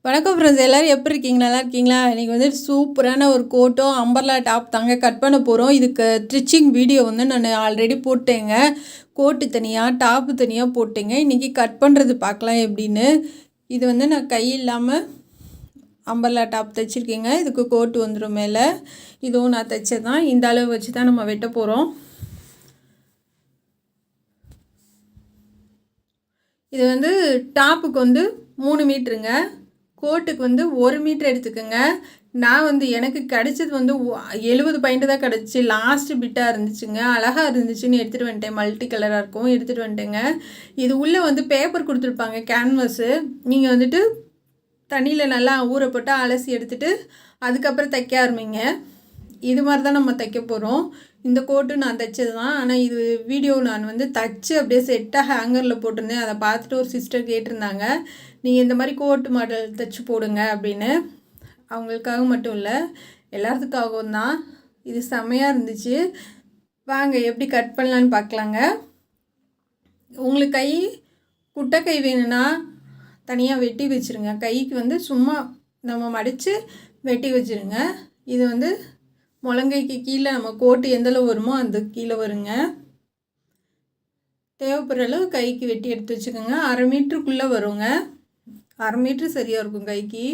வணக்கம் ஃப்ரெண்ட்ஸ், எல்லோரும் எப்படி இருக்கீங்க? நல்லா இருக்கீங்களா? இன்றைக்கி வந்து சூப்பரான ஒரு கோட்டும் அம்பர்லா டாப் தாங்க கட் பண்ண போகிறோம். இதுக்கு ஸ்டிச்சிங் வீடியோ வந்து நான் ஆல்ரெடி போட்டேங்க. கோட்டு தனியாக டாப்பு தனியாக போட்டேங்க. இன்றைக்கி கட் பண்ணுறது பார்க்கலாம் எப்படின்னு. இது வந்து நான் கை இல்லாமல் அம்பர்லா டாப் தைச்சிருக்கேங்க. இதுக்கு கோட்டு வந்துடும் மேலே. இதுவும் நான் தைச்சது தான். இந்த அளவு வச்சு தான் நம்ம வெட்ட போகிறோம். இது வந்து டாப்புக்கு வந்து 3 மீட்டருங்க. கோட்டுக்கு வந்து 1 மீட்டர் எடுத்துக்கோங்க. நான் வந்து எனக்கு கிடச்சது வந்து 70 பாயிண்ட்டு தான் கிடச்சி. லாஸ்ட்டு பிட்டாக இருந்துச்சுங்க. அழகாக இருந்துச்சுன்னு எடுத்துகிட்டு வந்துட்டேன். மல்டி கலராக இருக்கும், எடுத்துகிட்டு வந்துட்டேங்க. இது உள்ளே வந்து பேப்பர் கொடுத்துருப்பாங்க, கேன்வஸு. நீங்கள் வந்துட்டு தண்ணியில் நல்லா ஊற போட்டு அலசி எடுத்துகிட்டு அதுக்கப்புறம் தைக்க ஆரம்பிங்க. இது மாதிரி தான் நம்ம தைக்க போகிறோம். இந்த கோட்டு நான் தைச்சது தான். ஆனால் இது வீடியோ நான் வந்து தைச்சி அப்படியே செட்டாக ஹேங்கரில் போட்டிருந்தேன். அதை பார்த்துட்டு ஒரு சிஸ்டர் கேட்டிருந்தாங்க, நீங்கள் இந்த மாதிரி கோட்டு மாடல் தைச்சி போடுங்க அப்படின்னு. அவங்களுக்காக மட்டும் இல்லை, எல்லாத்துக்காகவும் தான். இது செம்மையாக இருந்துச்சு. வாங்க எப்படி கட் பண்ணலான்னு பார்க்கலாங்க. உங்களுக்கு கை குட்டை கை வேணும்னா தனியாக வெட்டி வச்சுருங்க. கைக்கு வந்து சும்மா நம்ம மடித்து வெட்டி வச்சுருங்க. இது வந்து முழங்கைக்கு கீழே நம்ம கோட்டு எந்தளவு வருமோ அந்த கீழே வருங்க. தேவைப்படுற அளவு கைக்கு வெட்டி எடுத்து வச்சுக்கோங்க. 1/2 மீட்டருக்குள்ளே வருங்க. 1/2 மீட்ரு சரியாக இருக்கும் கைக்கு.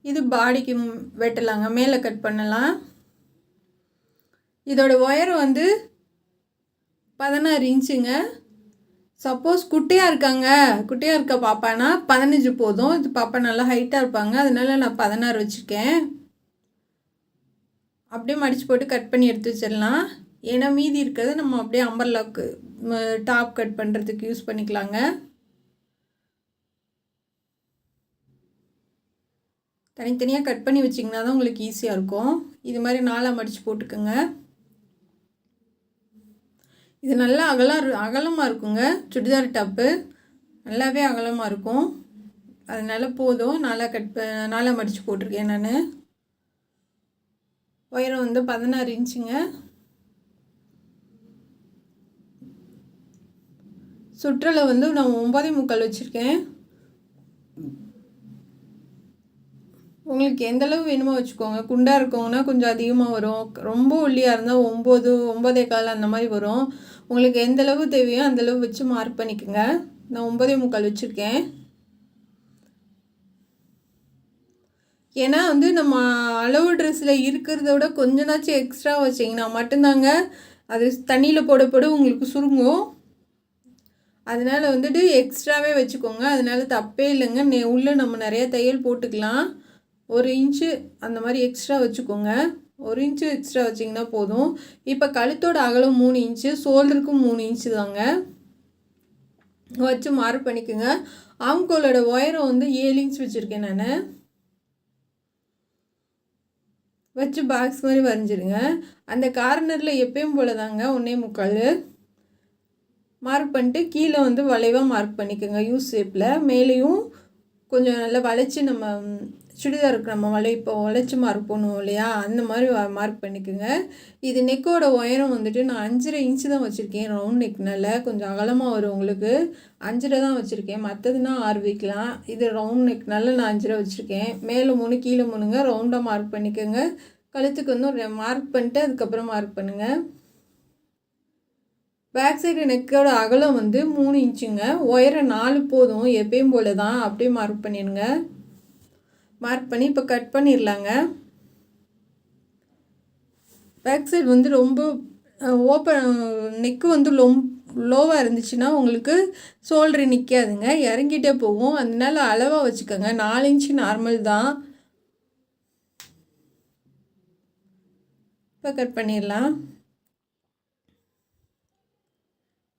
இது பாடிக்கு வெட்டலாங்க, மேலே கட் பண்ணலாம். இதோட ஒயரம் வந்து 16 இன்ச்சுங்க. சப்போஸ் குட்டியாக இருக்க பாப்பானா 15 போதும். இது பாப்பா நல்லா ஹைட்டாக இருப்பாங்க, அதனால நான் 16 வச்சுருக்கேன். அப்படியே மடித்து போட்டு கட் பண்ணி எடுத்து வச்சிடலாம். ஏன்னா மீதி இருக்கிறது நம்ம அப்படியே அம்பர்லாக்கு டாப் கட் பண்ணுறதுக்கு யூஸ் பண்ணிக்கலாங்க. தனித்தனியாக கட் பண்ணி வச்சிங்கன்னா தான் உங்களுக்கு ஈஸியாக இருக்கும். இது மாதிரி 4ஆக மடித்து போட்டுக்கோங்க. இது நல்லா அகலமாக இருக்குங்க. சுடிதார் டாப்பு நல்லாவே அகலமாக இருக்கும். அதனால் போதும். 4ஆக மடித்து போட்டிருக்கேன் நான். உயரம் வந்து 16 இன்ச்சுங்க. சுற்றலை வந்து நான் 9.25 வச்சுருக்கேன். உங்களுக்கு எந்தளவு வேணுமோ வச்சுக்கோங்க. குண்டாக இருக்கவங்கன்னா கொஞ்சம் அதிகமாக வரும். ரொம்ப ஒல்லியாக இருந்தால் 9, 9.25 அந்த மாதிரி வரும். உங்களுக்கு எந்தளவு தேவையோ அந்தளவு வச்சு மார்க் பண்ணிக்கோங்க. நான் 9.25 வச்சுருக்கேன். ஏன்னா வந்து நம்ம அளவு ட்ரெஸ்ஸில் இருக்கிறத விட கொஞ்சமாச்சும் எக்ஸ்ட்ரா வச்சிங்கன்னா மட்டும்தாங்க அது தண்ணியில் போட உங்களுக்கு சுருங்கும். அதனால் வந்துட்டு எக்ஸ்ட்ராவே வச்சுக்கோங்க. அதனால தப்பே இல்லைங்க. உள்ளே நம்ம நிறைய தையல் போட்டுக்கலாம். 1 இன்ச்சு அந்த மாதிரி எக்ஸ்ட்ரா வச்சுக்கோங்க. 1 இன்ச்சு எக்ஸ்ட்ரா வச்சிங்கன்னா போதும். இப்போ கழுத்தோட அகலம் 3 இன்ச்சு, ஷோல்டருக்கும் 3 இன்ச்சு தாங்க வச்சு மார்க் பண்ணிக்கோங்க. ஆம்கோலோட உயரம் வந்து 7 இன்ச் வச்சுருக்கேன் நான். வச்சு பாக்ஸ் மாதிரி வரைஞ்சிருங்க. அந்த கார்னரில் எப்பயும் போல தாங்க 1.25 மார்க் பண்ணிட்டு கீழே வந்து வளைவாக மார்க் பண்ணிக்கோங்க. யூ ஷேப்பில் மேலேயும் கொஞ்சம் நல்லா வளைச்சி நம்ம சுடிதாருக்கு நம்ம வளைச்சி மார்க் பண்ணுவோம் இல்லையா, அந்த மாதிரி மார்க் பண்ணிக்கோங்க. இது நெக்கோட உயரம் வந்துட்டு நான் 5.5 இன்ச்சு தான் வச்சுருக்கேன். ரவுண்ட் நெக்னால கொஞ்சம் அகலமாக வரும் உங்களுக்கு. 5.5 தான் வச்சுருக்கேன். மற்றதுனா 6 வைக்கலாம். இது ரவுண்ட் நெக்னால நான் 5.5 வச்சுருக்கேன். மேலே 3 கீழே 3ங்க. ரவுண்டாக மார்க் பண்ணிக்கோங்க. கழுத்துக்கு வந்து ஒரு மார்க் பண்ணிட்டு அதுக்கப்புறம் மார்க் பண்ணுங்கள். பேக் சைடு நெக்கோட அகலம் வந்து 3 இன்ச்சுங்க. உயரம் 4 போதும். எப்பயும் போல தான் அப்படியே மார்க் பண்ணிடுங்க. மார்க் பண்ணி இப்போ கட் பண்ணிடலாங்க. பேக் சைடு வந்து ரொம்ப ஓப்பன் நெக்கு வந்து லோவாக இருந்துச்சுன்னா உங்களுக்கு ஷோல்டரு நிற்காதுங்க, இறங்கிட்டே போகும். அதனால அளவாக வச்சுக்கோங்க. 4 இன்ச்சு நார்மல் தான். இப்போ கட் பண்ணிடலாம்.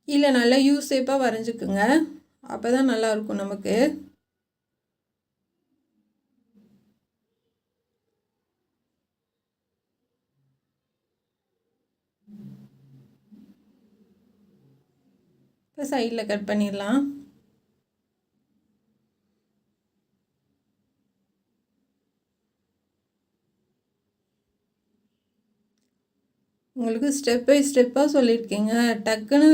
இல்லை நல்லா யூ ஷேப்பாக வரைஞ்சிக்குங்க. அப்போ தான் நல்லாயிருக்கும் நமக்கு. இப்போ சைடில் கட் பண்ணிடலாம். உங்களுக்கு ஸ்டெப் பை ஸ்டெப்பாக சொல்லியிருக்கேங்க. டக்குன்னு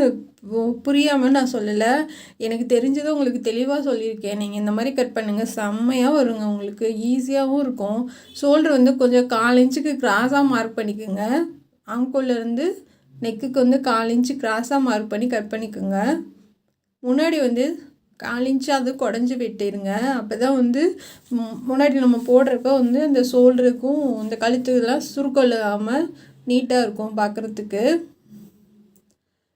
புரியாமல் நான் சொல்லலை. எனக்கு தெரிஞ்சதை உங்களுக்கு தெளிவாக சொல்லியிருக்கேன். நீங்கள் இந்த மாதிரி கட் பண்ணுங்கள், செம்மையாக வருங்க. உங்களுக்கு ஈஸியாகவும் இருக்கும். ஷோல்டர் வந்து கொஞ்சம் 1/4 இன்ச்சுக்கு கிராஸாக மார்க் பண்ணிக்கோங்க. ஆங்கோல்லேருந்து நெக்குக்கு வந்து 1/4 இன்ச்சு கிராஸாக மார்க் பண்ணி கட் பண்ணிக்கோங்க. முன்னாடி வந்து 1/4 இன்ச்சாவது குடஞ்சி வெட்டிடுங்க. அப்போ தான் வந்து முன்னாடி நம்ம போடுறப்ப வந்து அந்த ஷோல்டருக்கும் இந்த கழுத்து இதெல்லாம் சுருக்கம் இல்லாமல் நீட்டாக இருக்கும் பார்க்குறதுக்கு.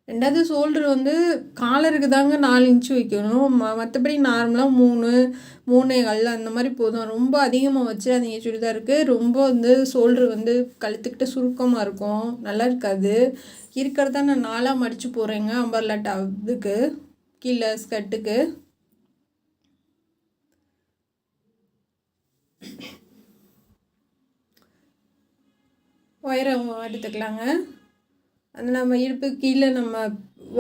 ரெண்டாவது ஷோல்டர் வந்து காலருக்கு தாங்க 4 இன்ச்சு வைக்கணும். மற்றபடி நார்மலாக 3 3.25 அந்த மாதிரி போதும். ரொம்ப அதிகமாக வச்சிடாதீங்க சுடிதாருக்கு. ரொம்ப வந்து ஷோல்டர் வந்து கழுத்துக்கிட்ட சுருக்கமாக இருக்கும், நல்லா இருக்காது. இருக்கிறத நான் 4ஆக மடித்து போடுறேங்க அம்பர்லா இதுக்கு கீழே ஸ்கர்ட்டுக்கு. ஒயரை எடுத்துக்கலாங்க. அது நம்ம இடுப்பு கீழே நம்ம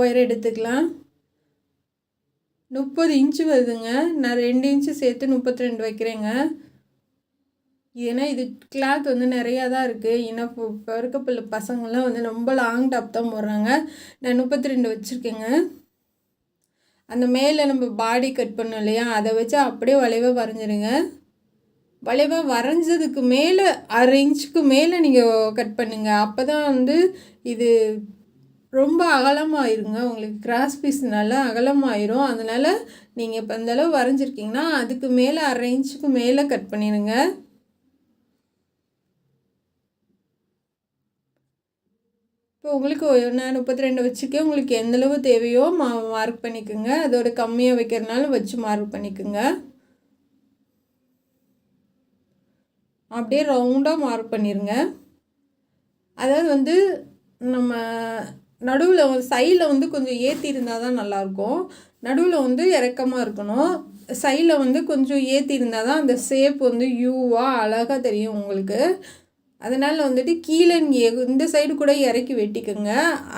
ஒயரை எடுத்துக்கலாம். 30 இன்ச்சு வருதுங்க. நான் 2 இன்ச்சு சேர்த்து 32 வைக்கிறேங்க. ஏன்னா இது கிளாத் வந்து நிறையா தான் இருக்குது. ஏன்னா இப்போ இருக்க பசங்கள்லாம் வந்து ரொம்ப லாங் டாப் தான் போடுறாங்க. நான் 32 வச்சுருக்கேங்க. அந்த மேலே நம்ம பாடி கட் பண்ணோம் இல்லையா, அதை வச்சு அப்படியே வளைவாக வரைஞ்சிருங்க. வளைவாக வரைஞ்சதுக்கு மேலே 1/2 இன்ச்சுக்கு மேலே நீங்கள் கட் பண்ணுங்கள். அப்போ தான் வந்து இது ரொம்ப அகலமாயிருங்க. உங்களுக்கு கிராஸ் பீஸ் நல்லா அகலமாயிரும். அதனால் நீங்கள் இப்போ அந்தளவு வரைஞ்சிருக்கீங்கன்னா அதுக்கு மேலே 1/2 இன்ச்சுக்கு மேலே கட் பண்ணிடுங்க. இப்போ உங்களுக்கு நான் 32 வச்சுருக்கேன். உங்களுக்கு எந்தளவு தேவையோ மார்க் பண்ணிக்கோங்க. அதோட கம்மியாக வைக்கிறதுனால வச்சு மார்க் பண்ணிக்கோங்க. அப்படியே ரவுண்டாக மார்க் பண்ணிடுங்க. அதாவது வந்து நம்ம நடுவில் சைடில் வந்து கொஞ்சம் ஏற்றி இருந்தால் தான் நல்லாயிருக்கும். நடுவில் வந்து இறக்கமாக இருக்கணும். சைடில் வந்து கொஞ்சம் ஏற்றி இருந்தால் தான் அந்த ஷேப் வந்து யூவாக அழகாக தெரியும் உங்களுக்கு. அதனால் வந்துட்டு கீழே இந்த சைடு கூட இறக்கி வெட்டிக்கோங்க.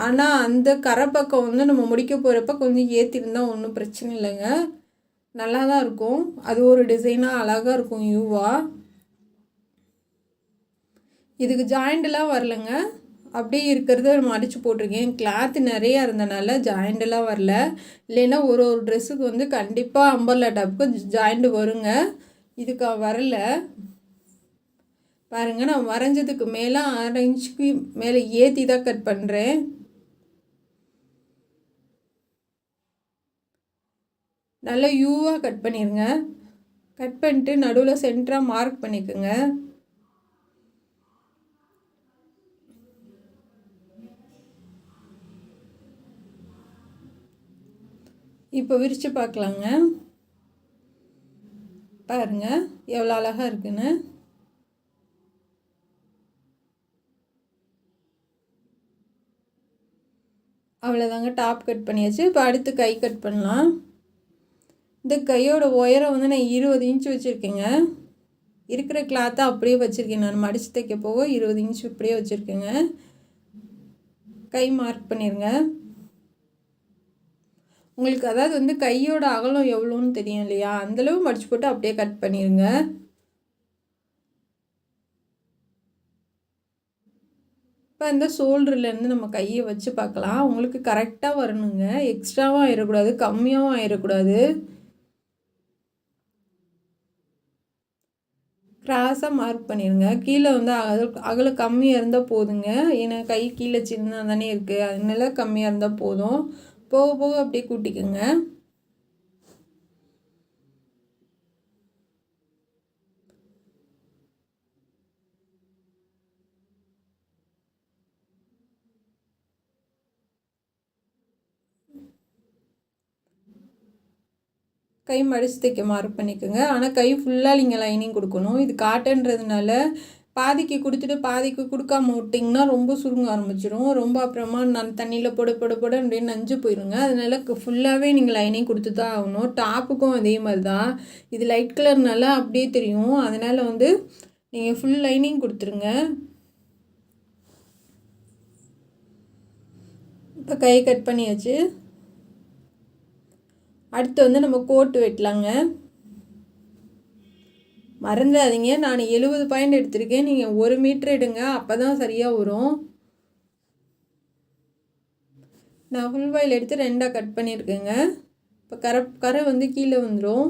ஆனால் அந்த கரை பக்கம் வந்து நம்ம முடிக்க போகிறப்ப கொஞ்சம் ஏற்றிருந்தால் ஒன்றும் பிரச்சனை இல்லைங்க, நல்லா தான் இருக்கும். அது ஒரு டிசைனாக அழகாக இருக்கும் யூவாக. இதுக்கு ஜாயிண்டெலாம் வரலைங்க, அப்படியே இருக்கிறத மடித்து போட்டிருக்கேன். கிளாத்து நிறையா இருந்தனால ஜாயிண்டெல்லாம் வரல. இல்லைன்னா ஒரு ட்ரெஸ்ஸுக்கு வந்து கண்டிப்பாக அம்பர்லா டாப்புக்கு ஜாயிண்ட் வருங்க. இதுக்கு வரல பாருங்கள். நான் வரைஞ்சதுக்கு மேலே 1/2 இன்ச்சுக்கு மேலே ஏற்றி தான் கட் பண்ணுறேன். நல்லா யூவாக கட் பண்ணிடுங்க. கட் பண்ணிட்டு நடுவில் சென்டராக மார்க் பண்ணிக்கோங்க. இப்போ விரித்து பார்க்கலாங்க. பாருங்கள் எவ்வளோ அழகாக இருக்குன்னு. அவ்வளோதாங்க, டாப் கட் பண்ணியாச்சு. இப்போ அடுத்து கை கட் பண்ணலாம். இந்த கையோட உயரம் வந்து நான் 20 இன்ச்சு வச்சுருக்கேங்க. இருக்கிற கிளாத்தை அப்படியே வச்சுருக்கேன். நான் மடித்து தைக்க போக 20 இன்ச்சு இப்படியே வச்சுருக்கேங்க. கை மார்க் பண்ணிடுங்க. உங்களுக்கு அதாவது வந்து கையோட அகலம் எவ்வளோன்னு தெரியும் இல்லையா, அந்தளவு மடித்து போட்டு அப்படியே கட் பண்ணிடுங்க. இப்போ இந்த ஷோல்டர்லேருந்து நம்ம கையை வச்சு பார்க்கலாம். உங்களுக்கு கரெக்டாக வரணுங்க, எக்ஸ்ட்ராவும் ஆயிடக்கூடாது, கம்மியாகவும் ஆயிடக்கூடாது. கிராஸாக மார்க் பண்ணிடுங்க. கீழே வந்து அகலம் கம்மியாக இருந்தால் போதுங்க. ஏன்னா கை கீழே சின்னதாக தானே இருக்குது, அதனால கம்மியாக இருந்தால் போதும். போக போக அப்படியே கூட்டிக்கோங்க. கை மடித்து தைக்க மார்க் பண்ணிக்கோங்க. ஆனால் கை ஃபுல்லாக நீங்கள் லைனிங் கொடுக்கணும். இது காட்டன்றதுனால பாதிக்கு கொடுத்துட்டு பாதிக்கு கொடுக்காம விட்டிங்கன்னா ரொம்ப சுருங்க ஆரம்பிச்சிடும். ரொம்ப அப்புறமா நான் தண்ணியில் போட அப்படின்னு நஞ்சு போயிடுங்க. அதனால ஃபுல்லாகவே நீங்கள் லைனிங் கொடுத்து தான் ஆகணும். டாப்புக்கும் அதே மாதிரி தான். இது லைட் கலர்னால அப்படியே தெரியும். அதனால் வந்து நீங்கள் ஃபுல் லைனிங் கொடுத்துருங்க. இப்போ கை கட் பண்ணியாச்சு. அடுத்து வந்து நம்ம கோட்டு வெட்டலாங்க. மறந்துடாதீங்க, நான் 70 பாயிண்ட் எடுத்திருக்கேன். நீங்கள் 1 மீட்டர் எடுங்க, அப்போ தான் சரியாக வரும். நான் ஃபுல் பாயில் எடுத்து 2ஆக கட் பண்ணியிருக்கேங்க. இப்போ கரை வந்து கீழே வந்துடும்.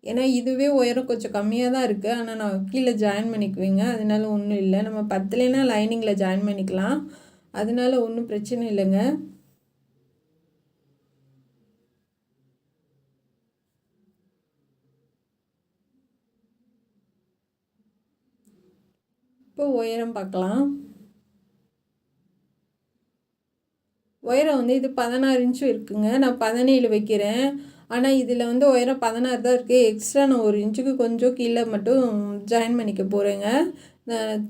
ஏன்னா இதுவே உயரம் கொஞ்சம் கம்மியாக தான் இருக்குது. ஆனால் நான் கீழே ஜாயின் பண்ணிக்குவேங்க. அதனால ஒன்றும் இல்லை. நம்ம பத்தலைன்னா லைனிங்கில் ஜாயின் பண்ணிக்கலாம். அதனால ஒன்றும் பிரச்சனை இல்லைங்க. இப்போ உயரம் பார்க்கலாம். உயரம் வந்து இது 16 இன்ச்சும் இருக்குங்க. நான் 17 வைக்கிறேன். ஆனால் இதில் வந்து உயரம் 16 தான் இருக்குது. எக்ஸ்ட்ரா நான் 1 இன்ச்சுக்கு கொஞ்சம் கீழே மட்டும் ஜாயின் பண்ணிக்க போகிறேங்க. நான்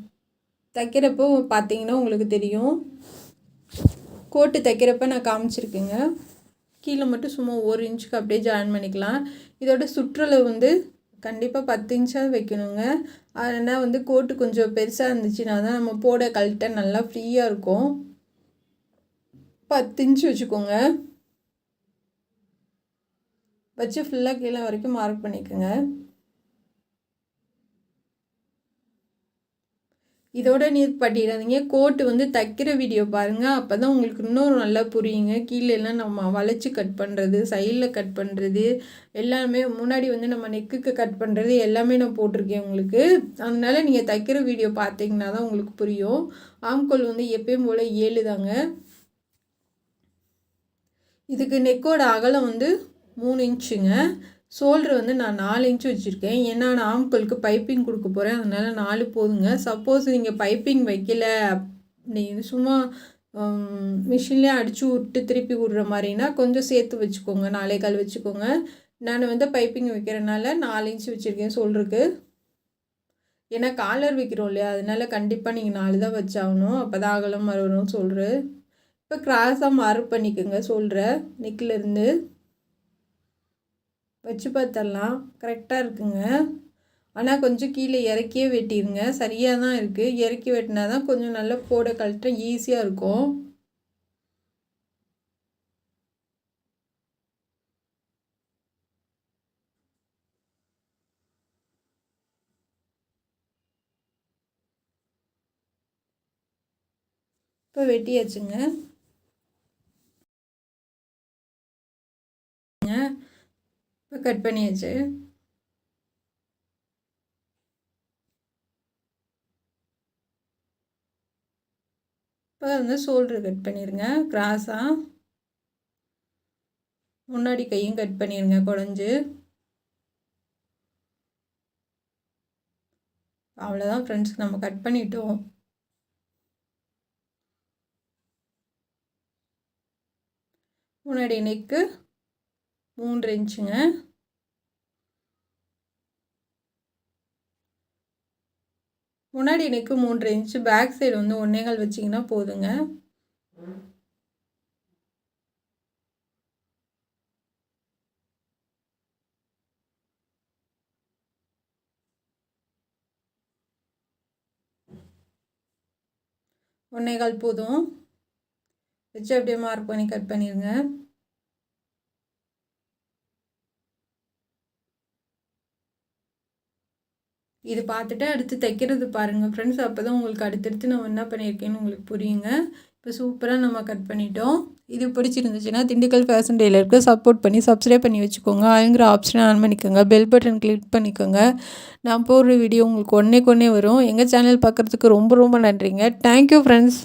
தைக்கிறப்போ பார்த்தீங்கன்னா உங்களுக்கு தெரியும். கோட்டு தைக்கிறப்ப நான் காமிச்சிருக்கேங்க. கீழே மட்டும் சும்மா 1 இன்ச்சுக்கு அப்படியே ஜாயின் பண்ணிக்கலாம். இதோட சுற்றளவு வந்து கண்டிப்பாக 10 இன்ச்சாவது வைக்கணுங்க. அதனால் வந்து கோட்டு கொஞ்சம் பெருசாக இருந்துச்சுன்னா தான் நம்ம போட கழட்ட நல்லா ஃப்ரீயாக இருக்கும். 10 இன்ச்சு வச்சுக்கோங்க. வச்சு ஃபுல்லாக கீழே வரைக்கும் மார்க் பண்ணிக்கோங்க. இதோட நீர் பட்டிடாதீங்க. கோட்டு வந்து தைக்கிற வீடியோ பாருங்கள். அப்போ தான் உங்களுக்கு இன்னும் நல்லா புரியுங்க. கீழெல்லாம் நம்ம வளைச்சி கட் பண்ணுறது, சைடில் கட் பண்ணுறது எல்லாமே, முன்னாடி வந்து நம்ம நெக்குக்கு கட் பண்ணுறது எல்லாமே நான் போட்டிருக்கேன் உங்களுக்கு. அதனால் நீங்கள் தைக்கிற வீடியோ பார்த்தீங்கன்னா தான் உங்களுக்கு புரியும். ஆம்கோல் வந்து எப்பயும் போல் 7 தாங்க. இதுக்கு நெக்கோட அகலம் வந்து 3 இன்ச்சுங்க. ஷோல்டர் வந்து நான் 4 இன்ச்சு வச்சுருக்கேன். ஏன்னா நான் ஆம்கோலுக்கு பைப்பிங் கொடுக்க போகிறேன். அதனால் 4 போதுங்க. சப்போஸ் நீங்கள் பைப்பிங் வைக்கல, நீங்கள் சும்மா மிஷின்லேயே அடித்து விட்டு திருப்பி விட்ற மாதிரினா கொஞ்சம் சேர்த்து வச்சுக்கோங்க. 4.25 வச்சுக்கோங்க. நான் வந்து பைப்பிங் வைக்கிறனால 4 இன்ச்சு வச்சுருக்கேன் ஷோல்டருக்கு. ஏன்னா காலர் வைக்கிறோம் இல்லையா, அதனால் கண்டிப்பாக நீங்கள் 4 தான் வச்சாகணும். அப்போ தான் அகலம் வரும்னு சொல்கிறேன். இப்போ கிராஸாக மார்க் பண்ணிக்கோங்க. ஷோல்டரை நெக்கிலேருந்து வச்சு பார்த்தரலாம். கரெக்டாக இருக்குங்க. ஆனால் கொஞ்சம் கீழே இறக்கியே வெட்டிடுங்க. சரியாக தான் இருக்குது. இறக்கி வெட்டினா தான் கொஞ்சம் நல்லா போட கழட்ட ஈஸியாக இருக்கும். இப்போ வெட்டியாச்சுங்க. இப்போ கட் பண்ணியாச்சு. இப்போ வந்து ஷோல்டர் கட் பண்ணிடுங்க. கிராஸாக முன்னாடி கையும் கட் பண்ணிடுங்க குடஞ்சி. அவ்வளோதான் ஃப்ரெண்ட்ஸ், நம்ம கட் பண்ணிட்டோம். முன்னாடி நெக்கு 3 இன்ச்சுங்க. முன்னாடி நெக்கு 3 இன்ச்சு, பேக் சைடு வந்து 1.25 வச்சிங்கன்னா போதுங்க. ஒன்னேகால் போதும். வச்சு அப்படியே மார்க் பண்ணி கட் பண்ணிடுங்க. இது பார்த்துட்டு அடுத்து தைக்கிறது பாருங்கள் ஃப்ரெண்ட்ஸ். அப்போ தான் உங்களுக்கு அடுத்தடுத்து நான் என்ன பண்ணியிருக்கேன்னு உங்களுக்கு புரியுங்க. இப்போ சூப்பராக நம்ம கட் பண்ணிட்டோம். இது பிடிச்சிருந்துச்சுன்னா திண்டுக்கல் ஃபேஷன் டெய்லருக்கு சப்போர்ட் பண்ணி சப்ஸ்கிரைப் பண்ணி வச்சுக்கோங்க. அதுங்கிற ஆப்ஷனை ஆன் பண்ணிக்கோங்க. பெல் பட்டன் கிளிக் பண்ணிக்கோங்க. நான் போடுற வீடியோ உங்களுக்கு ஒன்றே வரும். எங்கள் சேனல் பார்க்குறதுக்கு ரொம்ப ரொம்ப நன்றிங்க. Thank you friends.